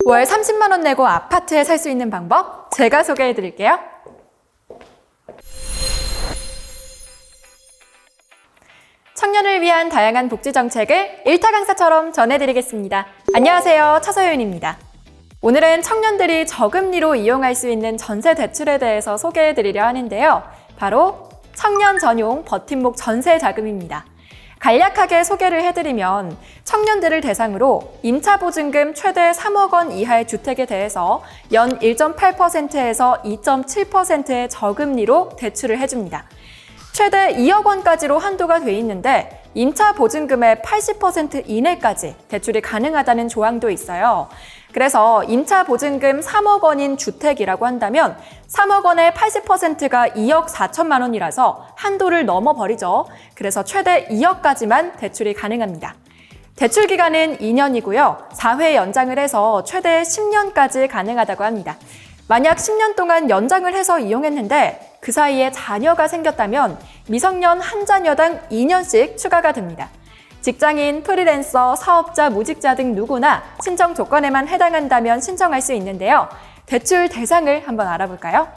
월 30만 원 내고 아파트에 살 수 있는 방법 제가 소개해 드릴게요. 청년을 위한 다양한 복지 정책을 일타 강사처럼 전해드리겠습니다. 안녕하세요. 차서윤입니다. 오늘은 청년들이 저금리로 이용할 수 있는 전세 대출에 대해서 소개해 드리려 하는데요. 바로 청년 전용 버팀목 전세 자금입니다. 간략하게 소개를 해드리면 청년들을 대상으로 임차보증금 최대 3억 원 이하의 주택에 대해서 연 1.8%에서 2.7%의 저금리로 대출을 해줍니다. 최대 2억 원까지로 한도가 돼 있는데 임차보증금의 80% 이내까지 대출이 가능하다는 조항도 있어요. 그래서 임차보증금 3억 원인 주택이라고 한다면 3억 원의 80%가 2억 4천만 원이라서 한도를 넘어버리죠. 그래서 최대 2억까지만 대출이 가능합니다. 대출 기간은 2년이고요. 4회 연장을 해서 최대 10년까지 가능하다고 합니다. 만약 10년 동안 연장을 해서 이용했는데 그 사이에 자녀가 생겼다면 미성년 한 자녀당 2년씩 추가가 됩니다. 직장인, 프리랜서, 사업자, 무직자 등 누구나 신청 조건에만 해당한다면 신청할 수 있는데요. 대출 대상을 한번 알아볼까요?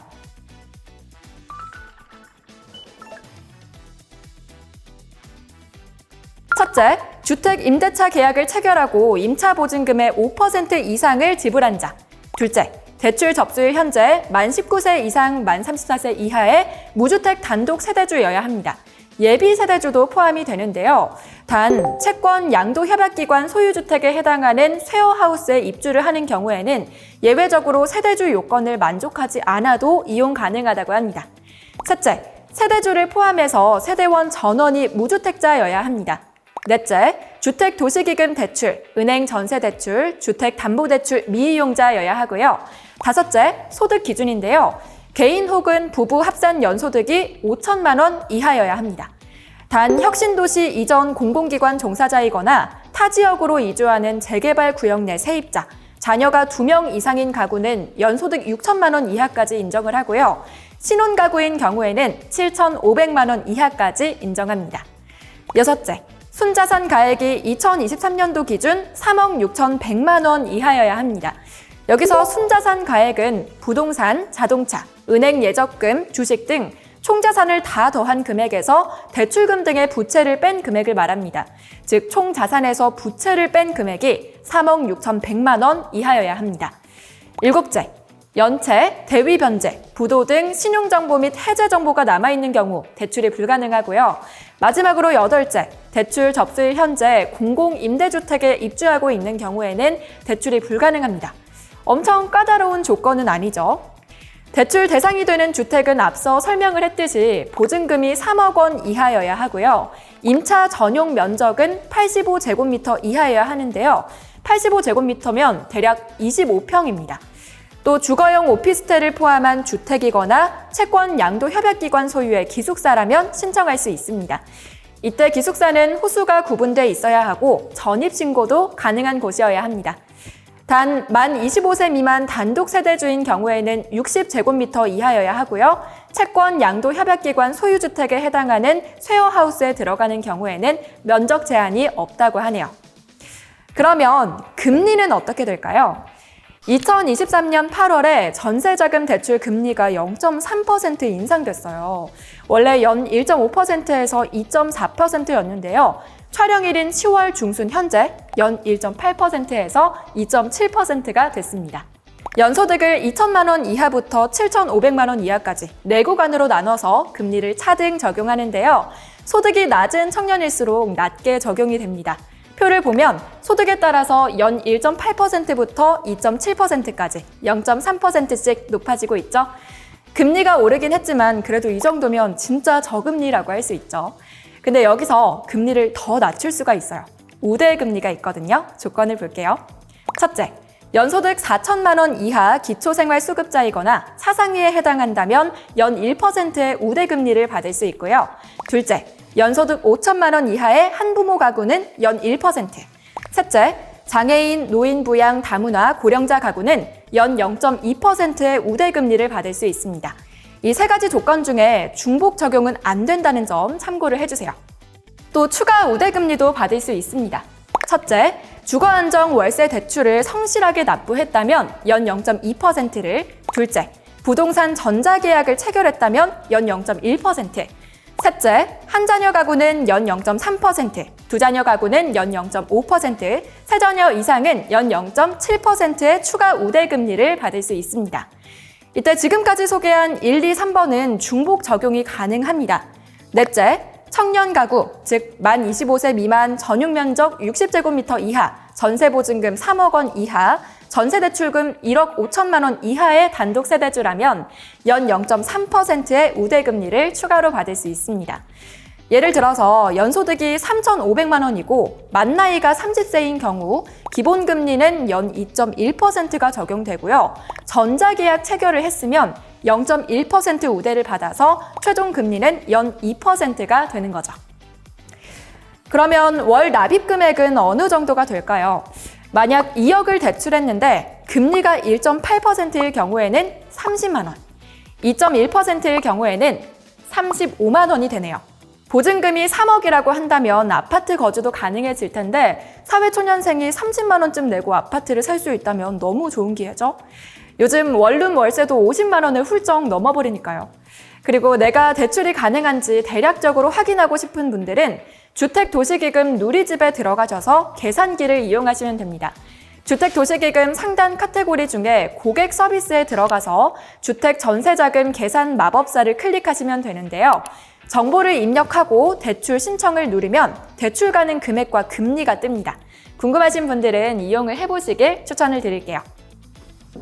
첫째, 주택 임대차 계약을 체결하고 임차보증금의 5% 이상을 지불한 자. 둘째, 대출 접수일 현재 만 19세 이상 만 34세 이하의 무주택 단독 세대주여야 합니다. 예비 세대주도 포함이 되는데요. 단 채권 양도협약기관 소유주택에 해당하는 쉐어하우스에 입주를 하는 경우에는 예외적으로 세대주 요건을 만족하지 않아도 이용 가능하다고 합니다. 셋째, 세대주를 포함해서 세대원 전원이 무주택자여야 합니다. 넷째, 주택도시기금 대출, 은행 전세대출, 주택담보대출 미이용자여야 하고요. 다섯째, 소득 기준인데요. 개인 혹은 부부 합산 연소득이 5천만 원 이하여야 합니다. 단 혁신도시 이전 공공기관 종사자이거나 타 지역으로 이주하는 재개발 구역 내 세입자, 자녀가 2명 이상인 가구는 연소득 6천만 원 이하까지 인정을 하고요. 신혼가구인 경우에는 7,500만 원 이하까지 인정합니다. 여섯째, 순자산 가액이 2023년도 기준 3억 6,100만 원 이하여야 합니다. 여기서 순자산 가액은 부동산, 자동차, 은행 예적금, 주식 등 총자산을 다 더한 금액에서 대출금 등의 부채를 뺀 금액을 말합니다. 즉 총자산에서 부채를 뺀 금액이 3억 6,100만 원 이하여야 합니다. 일곱째, 연체, 대위 변제, 부도 등 신용정보 및 해제 정보가 남아있는 경우 대출이 불가능하고요. 마지막으로 여덟째, 대출 접수일 현재 공공임대주택에 입주하고 있는 경우에는 대출이 불가능합니다. 엄청 까다로운 조건은 아니죠. 대출 대상이 되는 주택은 앞서 설명을 했듯이 보증금이 3억 원 이하여야 하고요. 임차 전용 면적은 85제곱미터 이하여야 하는데요. 85제곱미터면 대략 25평입니다. 또 주거용 오피스텔을 포함한 주택이거나 채권 양도협약기관 소유의 기숙사라면 신청할 수 있습니다. 이때 기숙사는 호수가 구분돼 있어야 하고 전입신고도 가능한 곳이어야 합니다. 단 만 25세 미만 단독 세대주인 경우에는 60제곱미터 이하여야 하고요. 채권 양도협약기관 소유주택에 해당하는 쉐어하우스에 들어가는 경우에는 면적 제한이 없다고 하네요. 그러면 금리는 어떻게 될까요? 2023년 8월에 전세자금 대출 금리가 0.3% 인상됐어요. 원래 연 1.5%에서 2.4%였는데요. 촬영일인 10월 중순 현재 연 1.8%에서 2.7%가 됐습니다. 연소득을 2천만 원 이하부터 7,500만 원 이하까지 4구간으로 나눠서 금리를 차등 적용하는데요. 소득이 낮은 청년일수록 낮게 적용이 됩니다. 표를 보면 소득에 따라서 연 1.8%부터 2.7%까지 0.3%씩 높아지고 있죠. 금리가 오르긴 했지만 그래도 이 정도면 진짜 저금리라고 할 수 있죠. 근데 여기서 금리를 더 낮출 수가 있어요. 우대 금리가 있거든요. 조건을 볼게요. 첫째, 연소득 4천만 원 이하 기초생활수급자이거나 사상위에 해당한다면 연 1%의 우대 금리를 받을 수 있고요. 둘째, 연소득 5천만 원 이하의 한부모 가구는 연 1%. 셋째, 장애인, 노인 부양, 다문화, 고령자 가구는 연 0.2%의 우대 금리를 받을 수 있습니다. 이 세 가지 조건 중에 중복 적용은 안 된다는 점 참고를 해주세요. 또 추가 우대금리도 받을 수 있습니다. 첫째, 주거안정 월세 대출을 성실하게 납부했다면 연 0.2%를, 둘째, 부동산 전자계약을 체결했다면 연 0.1%, 셋째, 한 자녀 가구는 연 0.3%, 두 자녀 가구는 연 0.5%, 세 자녀 이상은 연 0.7%의 추가 우대금리를 받을 수 있습니다. 이때 지금까지 소개한 1, 2, 3번은 중복 적용이 가능합니다. 넷째, 청년 가구, 즉 만 25세 미만 전용면적 60제곱미터 이하, 전세보증금 3억 원 이하, 전세대출금 1억 5천만 원 이하의 단독세대주라면 연 0.3%의 우대금리를 추가로 받을 수 있습니다. 예를 들어서 연소득이 3,500만 원이고 만 나이가 30세인 경우 기본금리는 연 2.1%가 적용되고요. 전자계약 체결을 했으면 0.1% 우대를 받아서 최종 금리는 연 2%가 되는 거죠. 그러면 월 납입 금액은 어느 정도가 될까요? 만약 2억을 대출했는데 금리가 1.8%일 경우에는 30만 원, 2.1%일 경우에는 35만 원이 되네요. 보증금이 3억이라고 한다면 아파트 거주도 가능해질 텐데 사회초년생이 30만 원쯤 내고 아파트를 살 수 있다면 너무 좋은 기회죠. 요즘 원룸 월세도 50만 원을 훌쩍 넘어버리니까요. 그리고 내가 대출이 가능한지 대략적으로 확인하고 싶은 분들은 주택도시기금 누리집에 들어가셔서 계산기를 이용하시면 됩니다. 주택도시기금 상단 카테고리 중에 고객 서비스에 들어가서 주택전세자금 계산 마법사를 클릭하시면 되는데요. 정보를 입력하고 대출 신청을 누르면 대출 가능 금액과 금리가 뜹니다. 궁금하신 분들은 이용을 해보시길 추천을 드릴게요.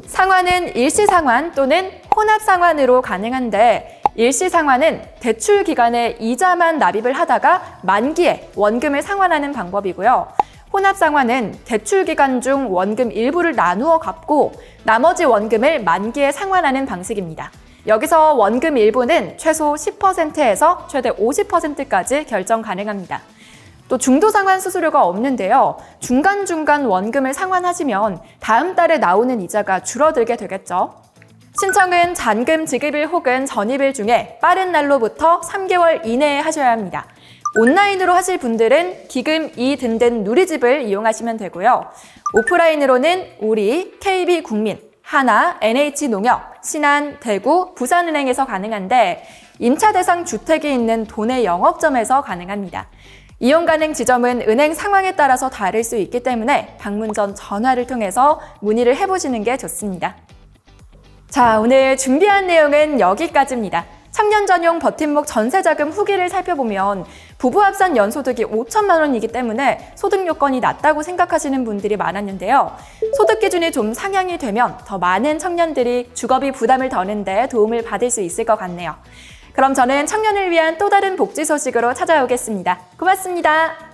상환은 일시상환 또는 혼합상환으로 가능한데 일시상환은 대출 기간에 이자만 납입을 하다가 만기에 원금을 상환하는 방법이고요. 혼합상환은 대출 기간 중 원금 일부를 나누어 갚고 나머지 원금을 만기에 상환하는 방식입니다. 여기서 원금 일부는 최소 10%에서 최대 50%까지 결정 가능합니다. 또 중도상환 수수료가 없는데요. 중간중간 원금을 상환하시면 다음 달에 나오는 이자가 줄어들게 되겠죠. 신청은 잔금 지급일 혹은 전입일 중에 빠른 날로부터 3개월 이내에 하셔야 합니다. 온라인으로 하실 분들은 기금 이든든 누리집을 이용하시면 되고요. 오프라인으로는 우리, KB국민, 하나, NH농협, 신한, 대구, 부산은행에서 가능한데 임차 대상 주택이 있는 도내 영업점에서 가능합니다. 이용 가능 지점은 은행 상황에 따라서 다를 수 있기 때문에 방문 전 전화를 통해서 문의를 해보시는 게 좋습니다. 자, 오늘 준비한 내용은 여기까지입니다. 청년 전용 버팀목 전세자금 후기를 살펴보면 부부 합산 연소득이 5천만 원이기 때문에 소득 요건이 낮다고 생각하시는 분들이 많았는데요. 소득 기준이 좀 상향이 되면 더 많은 청년들이 주거비 부담을 덜는 데 도움을 받을 수 있을 것 같네요. 그럼 저는 청년을 위한 또 다른 복지 소식으로 찾아오겠습니다. 고맙습니다.